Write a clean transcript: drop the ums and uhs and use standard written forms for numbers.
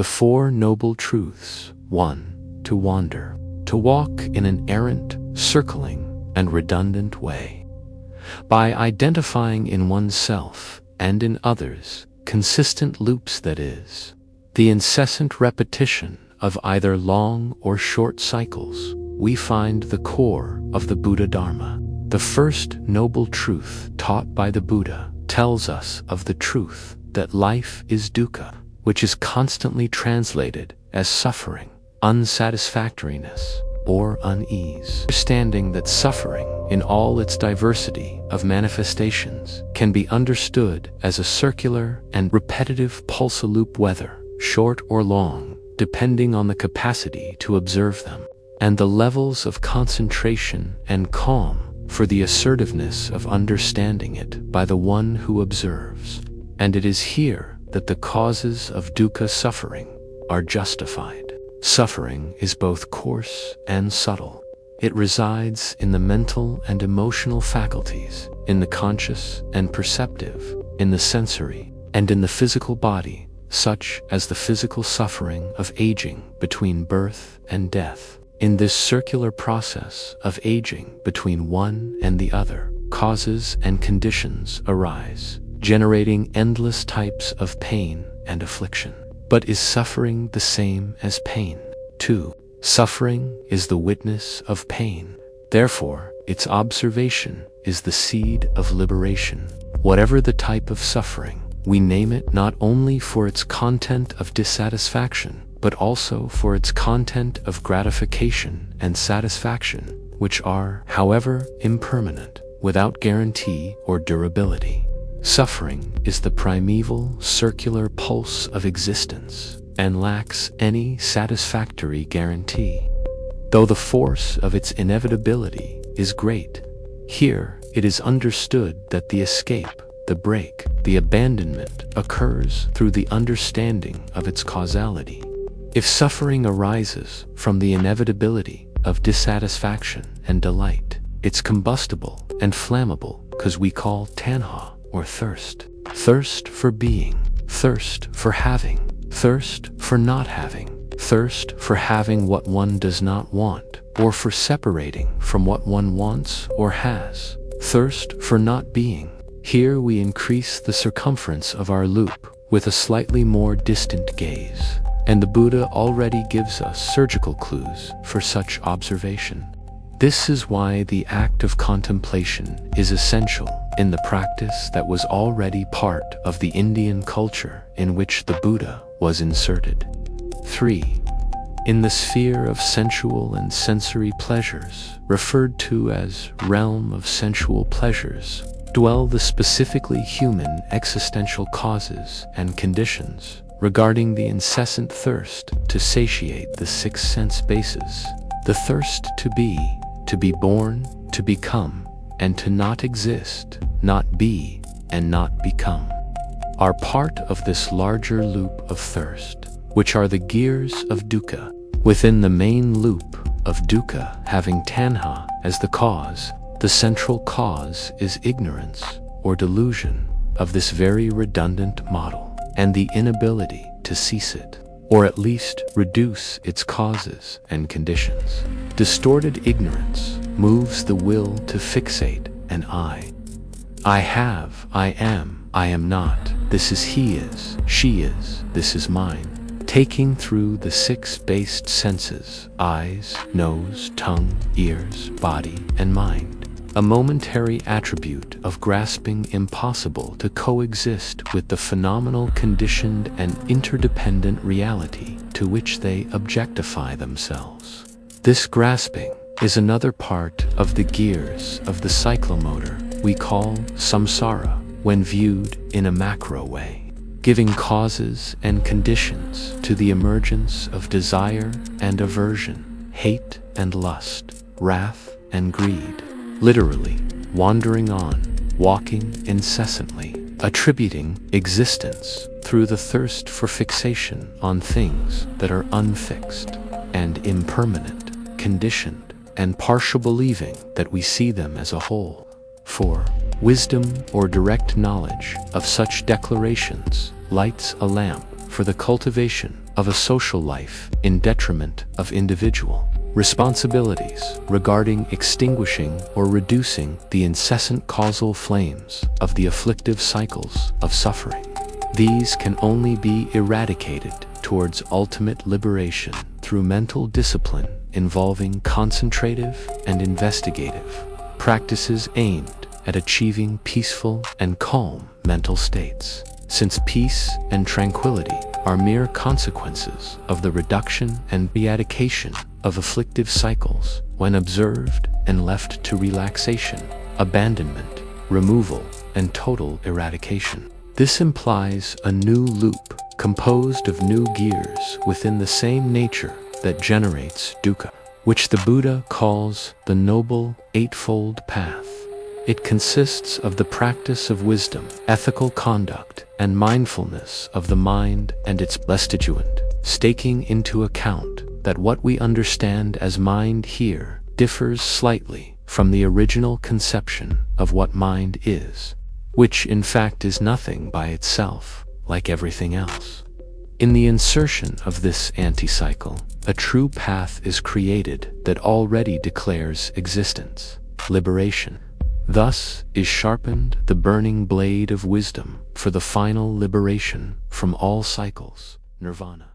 The Four Noble Truths. 1. To wander. To walk in an errant, circling, and redundant way. By identifying in oneself and in others consistent loops, that is, the incessant repetition of either long or short cycles, we find the core of the Budhadharma. The first noble truth taught by the Buddha tells us of the truth that life is dukkha, which is constantly translated as suffering, unsatisfactoriness, or unease. Understanding that suffering, in all its diversity of manifestations, can be understood as a circular and repetitive pulse-loop, whether short or long, depending on the capacity to observe them, and the levels of concentration and calm for the assertiveness of understanding it by the one who observes. And it is here that the causes of dukkha, suffering, are justified. Suffering is both coarse and subtle. It resides in the mental and emotional faculties, in the conscious and perceptive, in the sensory, and in the physical body, such as the physical suffering of aging between birth and death. In this circular process of aging between one and the other, causes and conditions arise, generating endless types of pain and affliction. But is suffering the same as pain? 2. Suffering is the witness of pain. Therefore, its observation is the seed of liberation. Whatever the type of suffering, we name it not only for its content of dissatisfaction, but also for its content of gratification and satisfaction, which are, however, impermanent, without guarantee or durability. Suffering is the primeval circular pulse of existence, and lacks any satisfactory guarantee. Though the force of its inevitability is great, here it is understood that the escape, the break, the abandonment occurs through the understanding of its causality. If suffering arises from the inevitability of dissatisfaction and delight, it's combustible and flammable, because we call tanha, or thirst. Thirst for being, thirst for having, thirst for not having, thirst for having what one does not want, or for separating from what one wants or has, thirst for not being. Here we increase the circumference of our loop with a slightly more distant gaze, and the Buddha already gives us surgical clues for such observation. This is why the act of contemplation is essential in the practice that was already part of the Indian culture in which the Buddha was inserted. 3. In the sphere of sensual and sensory pleasures, referred to as realm of sensual pleasures, dwell the specifically human existential causes and conditions regarding the incessant thirst to satiate the six sense bases, the thirst to be born, to become, and to not exist, not be, and not become, are part of this larger loop of thirst, which are the gears of dukkha. Within the main loop of dukkha, having tanha as the cause, the central cause is ignorance or delusion of this very redundant model, and the inability to cease it, or at least reduce its causes and conditions. Distorted ignorance moves the will to fixate an I have, I am not, this is he is, she is, this is mine, taking through the six-based senses, eyes, nose, tongue, ears, body, and mind, a momentary attribute of grasping impossible to coexist with the phenomenal conditioned and interdependent reality to which they objectify themselves. This grasping is another part of the gears of the cyclomotor we call samsara when viewed in a macro way, giving causes and conditions to the emergence of desire and aversion, hate and lust, wrath and greed, literally wandering on, walking incessantly, attributing existence through the thirst for fixation on things that are unfixed and impermanent, conditioned, and partial, believing that we see them as a whole. 4. Wisdom or direct knowledge of such declarations lights a lamp for the cultivation of a social life in detriment of individual responsibilities regarding extinguishing or reducing the incessant causal flames of the afflictive cycles of suffering. These can only be eradicated towards ultimate liberation through mental discipline involving concentrative and investigative practices aimed at achieving peaceful and calm mental states, since peace and tranquility are mere consequences of the reduction and beatification of afflictive cycles when observed and left to relaxation, abandonment, removal, and total eradication. This implies a new loop composed of new gears within the same nature that generates dukkha, which the Buddha calls the Noble Eightfold Path. It consists of the practice of wisdom, ethical conduct, and mindfulness of the mind and its constituent, taking into account that what we understand as mind here differs slightly from the original conception of what mind is, which in fact is nothing by itself, like everything else. In the insertion of this anti-cycle, a true path is created that already declares existence, liberation. Thus is sharpened the burning blade of wisdom for the final liberation from all cycles, nirvana.